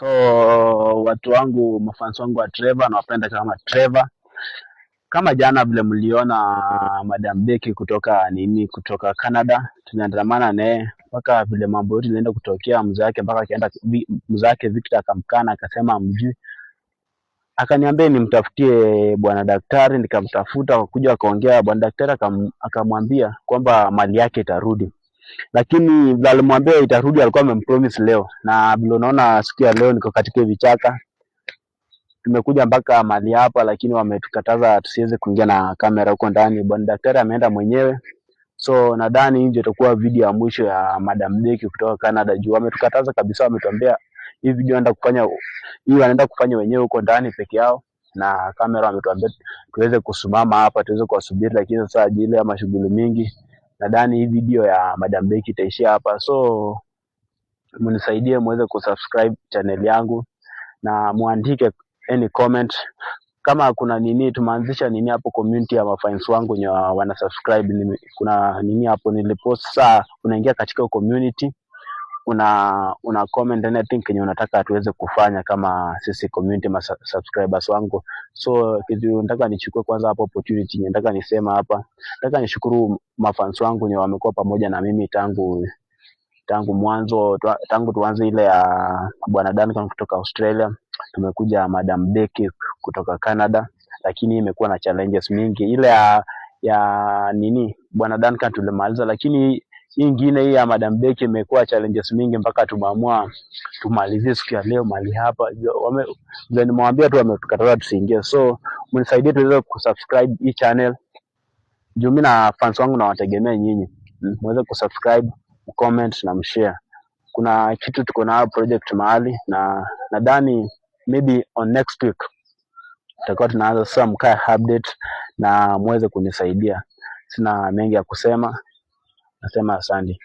So watu wangu, mafans wangu wa Trevor nawapenda kama Trevor. Kama jana vile mliona Madam Becky kutoka Canada, tunaandamana naye mpaka vile mambo yote ilienda kutokea, mzee wake mpaka akaenda mzee wake Victor akamkana akasema amjui. Akaniambia nimtafutie bwana daktari, nikamtafuta akakuja akaongea, bwana daktari akamwambia kwamba mali yake itarudi. Lakini vile alimwambia itarudi alikuwa amempromise leo, na vile unaona siku ya leo niko katika vichaka. Tumekuja mpaka mali hapa, lakini wametukataza tusiweze kuingia na kamera huko ndani. Bwana daktari ameenda mwenyewe, so nadhani hii ndio itakuwa video ya mwisho ya Madam Becky kutoka Canada, juu wametukataza kabisa. Wametuambia hii video wanaenda kufanya wenyewe huko ndani peke yao, na kamera wametuambia tuweze kusimama hapa tuweze kuwasubiri, lakini sasa ajili ya mashughuli mingi nadhani hii video ya Madam Becky itaishia hapa. So mnisaidie muweze kusubscribe channel yangu na muandike any comment kama kuna nini. Tumeanzisha nini hapo community ya mafans wangu wenye wana subscribe. Kuna nini hapo nilipost, saa unaingia katika community una comment anything kenye unataka tuweze kufanya kama sisi community subscribers wangu. So kitu nataka nichukue kwanza hapo opportunity, nataka nisema hapa, nataka nishukuru mafans wangu wenye wamekuwa pamoja na mimi tangu mwanzo, tangu tuanze ile ya bwana Duncan kutoka Australia, tumekuja Madam Becky kutoka Canada, lakini imekuwa na challenges mingi. Ile ya nini bwana Duncan tulimaliza, lakini hii nyingine hii ya Madam Becky imekuwa challenges mingi mpaka tumeamua tumalizie siku ya leo mali hapa. Nimemwambia tu wametukataza tusiingie, so mnisaidie tuweze kusubscribe hii channel juu mimi na fans wangu nawategemea nyinyi. Muweze kusubscribe, comment na mshare. Kuna kitu tuko na project mahali, na nadhani maybe on next week tutakuwa tunaanza sasa, mkae update na muweze kunisaidia. Sina mengi ya kusema, nasema asante.